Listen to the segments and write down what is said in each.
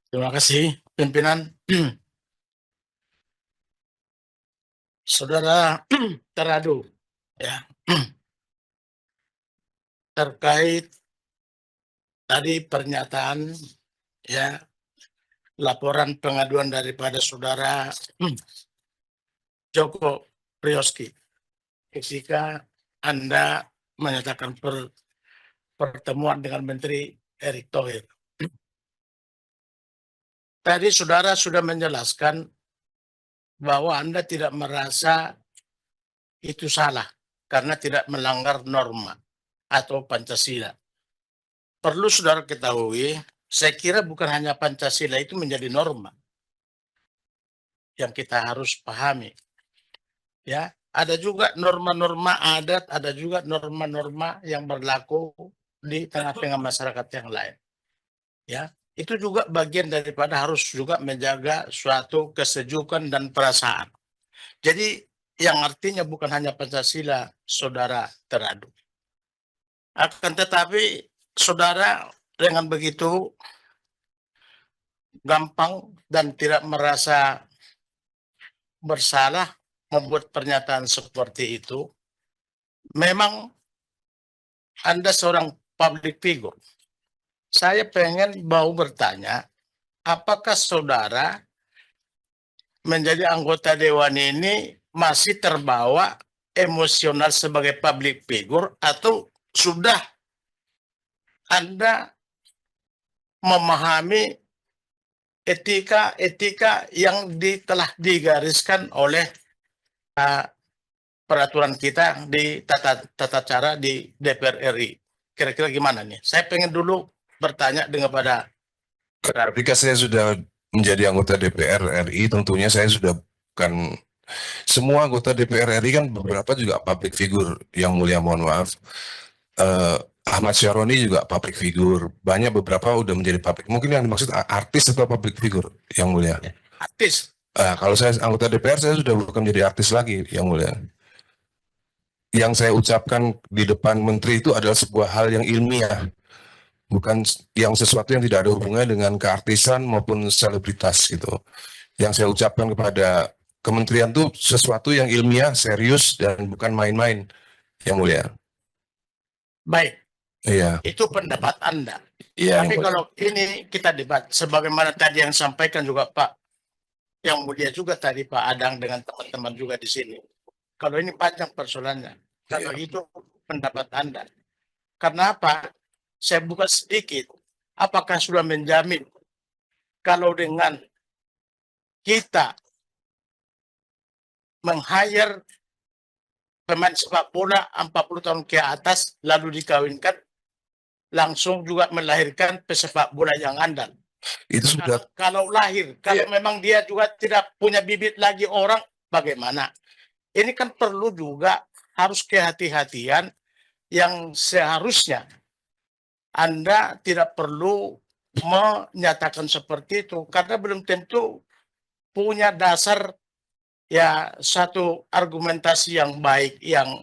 Terima kasih, pimpinan. Saudara Teradu, ya, terkait tadi pernyataan, ya, laporan pengaduan daripada saudara Joko Priyoski ketika Anda menyatakan pertemuan dengan Menteri Erick Thohir. Tadi saudara sudah menjelaskan bahwa Anda tidak merasa itu salah karena tidak melanggar norma atau Pancasila. Perlu saudara ketahui, saya kira bukan hanya Pancasila itu menjadi norma yang kita harus pahami. Ya, ada juga norma-norma adat, ada juga norma-norma yang berlaku di tengah-tengah masyarakat yang lain. Ya, itu juga bagian daripada harus juga menjaga suatu kesejukan dan perasaan. Jadi yang artinya bukan hanya Pancasila, saudara Teradu. Akan tetapi saudara dengan begitu gampang dan tidak merasa bersalah membuat pernyataan seperti itu. Memang Anda seorang public figure. Saya pengen mau bertanya, apakah saudara menjadi anggota dewan ini masih terbawa emosional sebagai public figure atau sudah Anda memahami etika-etika yang telah digariskan oleh peraturan kita di tata cara di DPR RI. Kira-kira gimana nih? Saya pengen dulu bertanya dengan pada ketika saya sudah menjadi anggota DPR RI, tentunya saya sudah bukan semua anggota DPR RI kan beberapa juga public figure, yang mulia mohon maaf. Ahmad Syaroni juga public figure, banyak beberapa udah menjadi public. Mungkin yang dimaksud artis atau public figure, yang mulia. artis. Kalau saya anggota DPR, saya sudah bukan menjadi artis lagi, yang mulia. Yang saya ucapkan di depan menteri itu adalah sebuah hal yang ilmiah, bukan yang sesuatu yang tidak ada hubungannya dengan keartisan maupun selebritas gitu. Yang saya ucapkan kepada kementerian itu sesuatu yang ilmiah, serius, dan bukan main-main, yang mulia. Baik, Iya. itu pendapat Anda. Iya. Tapi kalau ini kita debat, sebagaimana tadi yang sampaikan juga Pak, yang mulia juga tadi Pak Adang dengan teman-teman juga di sini. Kalau ini panjang persoalannya. Kalau itu pendapat Anda. Karena apa? Saya buka sedikit. Apakah sudah menjamin kalau dengan kita meng-hire pemain sepak bola 40 tahun ke atas lalu dikawinkan langsung juga melahirkan pesepak bola yang andal. Itu sudah kalau lahir, kalau memang dia juga tidak punya bibit lagi orang, bagaimana? Ini kan perlu juga harus kehati-hatian yang seharusnya Anda tidak perlu menyatakan seperti itu karena belum tentu punya dasar ya satu argumentasi yang baik yang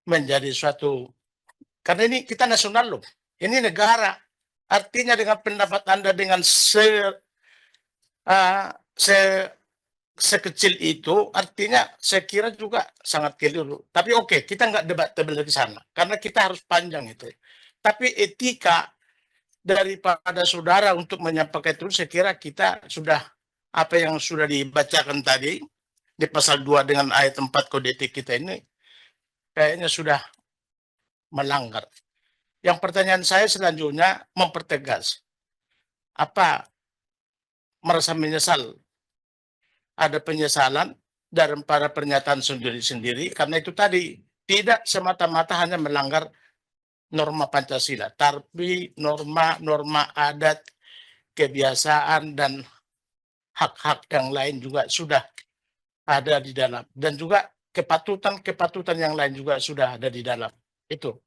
menjadi suatu, karena ini kita nasional loh, ini negara, artinya dengan pendapat Anda dengan sekecil itu artinya saya kira juga sangat keliru. Tapi oke, kita nggak debatable di sana karena kita harus panjang itu. Tapi etika daripada saudara untuk menyampaikan itu saya kira kita sudah apa yang sudah dibacakan tadi di pasal 2 dengan ayat 4 kode etik kita ini kayaknya sudah melanggar. Yang pertanyaan saya selanjutnya mempertegas. Apa merasa menyesal? Ada penyesalan dari para pernyataan sendiri-sendiri karena itu tadi tidak semata-mata hanya melanggar norma Pancasila, tapi norma-norma adat, kebiasaan dan hak-hak yang lain juga sudah ada di dalam dan juga kepatutan yang lain juga sudah ada di dalam. Itu.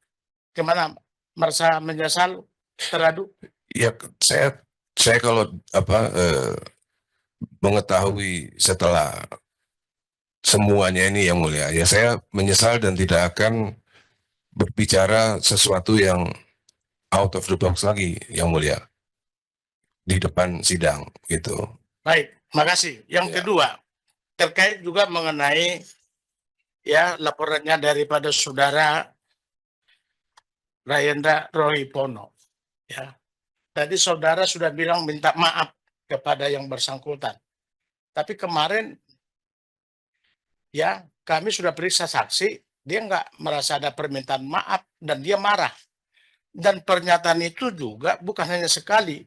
Gimana, merasa menyesal, Teradu? ya, saya kalau mengetahui setelah semuanya ini yang mulia, ya saya menyesal dan tidak akan berbicara sesuatu yang out of the box lagi, yang mulia. di depan sidang gitu. Baik, makasih. Yang Ya. kedua, terkait juga mengenai ya laporannya daripada saudara Rayenda Roy Pono. Ya, tadi saudara sudah bilang minta maaf kepada yang bersangkutan. Tapi kemarin ya kami sudah periksa saksi, dia nggak merasa ada permintaan maaf dan dia marah. Dan pernyataan itu juga bukan hanya sekali,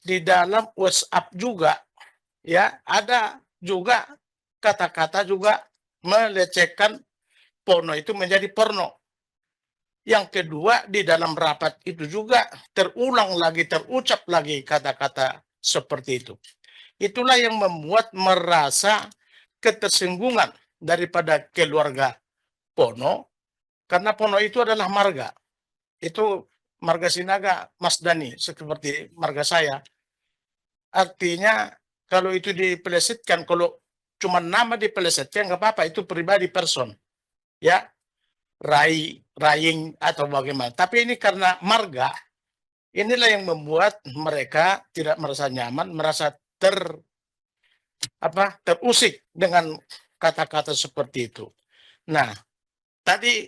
di dalam WhatsApp juga ya ada juga kata-kata juga melecehkan porno itu menjadi porno. Yang kedua, di dalam rapat itu juga terulang lagi, terucap lagi kata-kata seperti itu. Itulah yang membuat merasa ketersinggungan daripada keluarga Pono, karena Pono itu adalah marga. Itu marga Sinaga, Mas Dani, seperti marga saya. Artinya kalau itu dipelesetkan, kalau cuma nama dipelesetkan nggak apa-apa, itu pribadi person, ya, Raying atau bagaimana. Tapi ini karena marga, inilah yang membuat mereka tidak merasa nyaman, merasa terusik dengan kata-kata seperti itu. Nah, tadi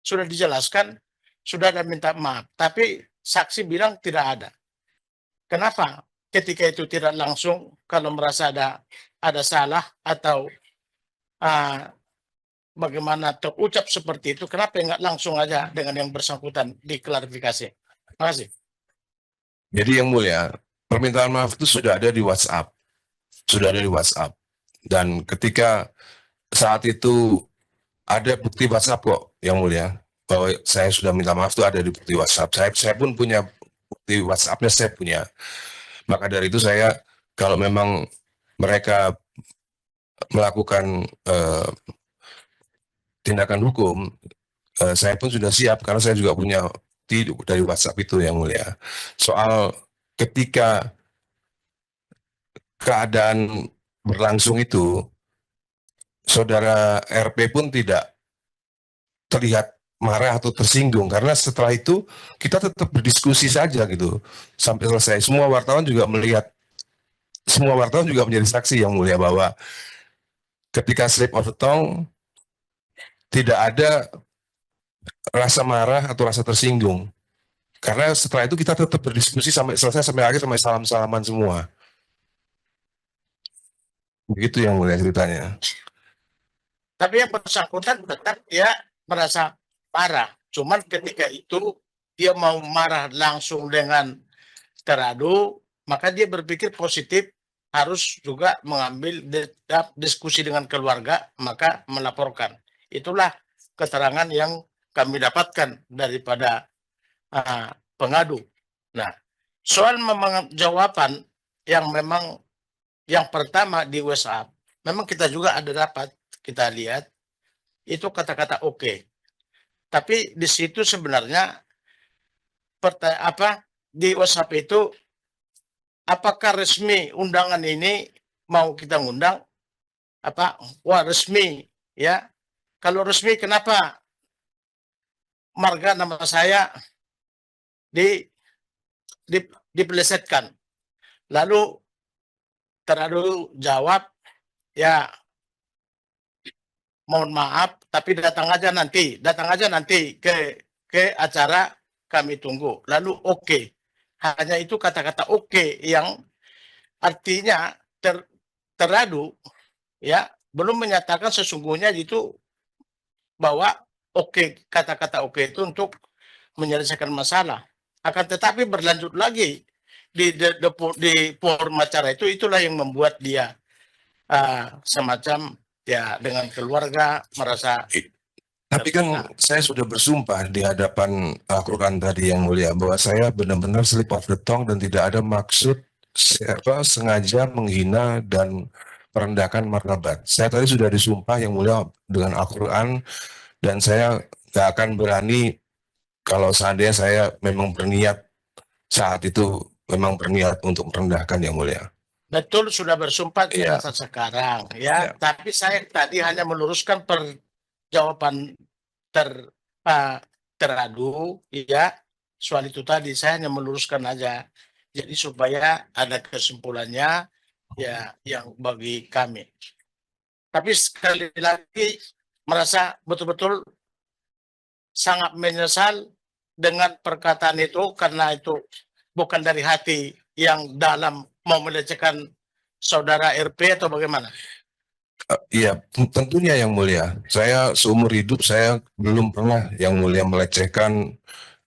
sudah dijelaskan, sudah ada minta maaf, tapi saksi bilang tidak ada. Kenapa? Ketika itu tidak langsung, kalau merasa ada salah atau ah, bagaimana terucap seperti itu, kenapa nggak langsung aja dengan yang bersangkutan diklarifikasi? Terima kasih. Jadi yang mulia, permintaan maaf itu sudah ada di WhatsApp, sudah ada di WhatsApp. Dan ketika saat itu ada bukti WhatsApp kok, yang mulia, bahwa saya sudah minta maaf itu ada di bukti WhatsApp. Saya pun punya bukti WhatsApp-nya, saya punya. Maka dari itu saya, kalau memang mereka melakukan tindakan hukum, saya pun sudah siap karena saya juga punya bukti dari WhatsApp itu, yang mulia. Soal ketika keadaan berlangsung itu, saudara RP pun tidak terlihat marah atau tersinggung, karena setelah itu kita tetap berdiskusi saja gitu sampai selesai. Semua wartawan juga menjadi saksi, yang mulia, bahwa ketika slip of the tongue tidak ada rasa marah atau rasa tersinggung, karena setelah itu kita tetap berdiskusi sampai selesai, sampai akhir, sampai salam-salaman semua. Begitu, yang mulia, ceritanya. Tapi yang bersangkutan tetap dia merasa marah. Cuman ketika itu dia mau marah langsung dengan teradu, maka dia berpikir positif, harus juga mengambil diskusi dengan keluarga, maka melaporkan. Itulah keterangan yang kami dapatkan daripada pengadu. Nah, soal jawaban yang memang yang pertama di WhatsApp, memang kita juga ada dapat, kita lihat itu kata-kata oke. Tapi di situ sebenarnya di WhatsApp itu, apakah resmi undangan ini mau kita ngundang? Wah, resmi ya. Kalau resmi, kenapa marga nama saya dipelesetkan? Lalu terlalu jawab, ya mohon maaf, tapi datang aja nanti ke acara, kami tunggu. Lalu oke. Hanya itu kata-kata oke yang artinya teradu, ya, belum menyatakan sesungguhnya itu bahwa oke, kata-kata oke itu untuk menyelesaikan masalah. Akan tetapi berlanjut lagi di forum acara itu, itulah yang membuat dia semacam ya dengan keluarga merasa. Tapi kan saya sudah bersumpah di hadapan Al-Quran tadi, yang mulia, bahwa saya benar-benar slip of the tongue dan tidak ada maksud sengaja menghina dan merendahkan martabat. Saya tadi sudah disumpah, yang mulia, dengan Al-Quran, dan saya nggak akan berani kalau seandainya saya memang berniat saat itu memang berniat untuk merendahkan, yang mulia. Betul, sudah bersumpah Iya, jangan sekarang ya. iya. Tapi saya tadi hanya meluruskan jawaban teradu ya, soal itu tadi saya hanya meluruskan aja. Jadi supaya ada kesimpulannya ya yang bagi kami. Tapi sekali lagi merasa betul-betul sangat menyesal dengan perkataan itu karena itu bukan dari hati yang dalam mau melecehkan saudara RP atau bagaimana? Iya, tentunya yang mulia. Saya seumur hidup saya belum pernah yang mulia melecehkan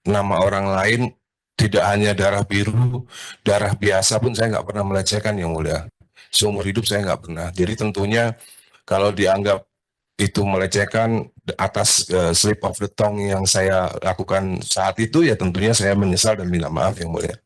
nama orang lain. Tidak hanya darah biru, darah biasa pun saya nggak pernah melecehkan yang mulia. Seumur hidup saya nggak pernah. Jadi tentunya kalau dianggap itu melecehkan atas slip of the tongue yang saya lakukan saat itu, ya tentunya saya menyesal dan minta maaf yang mulia.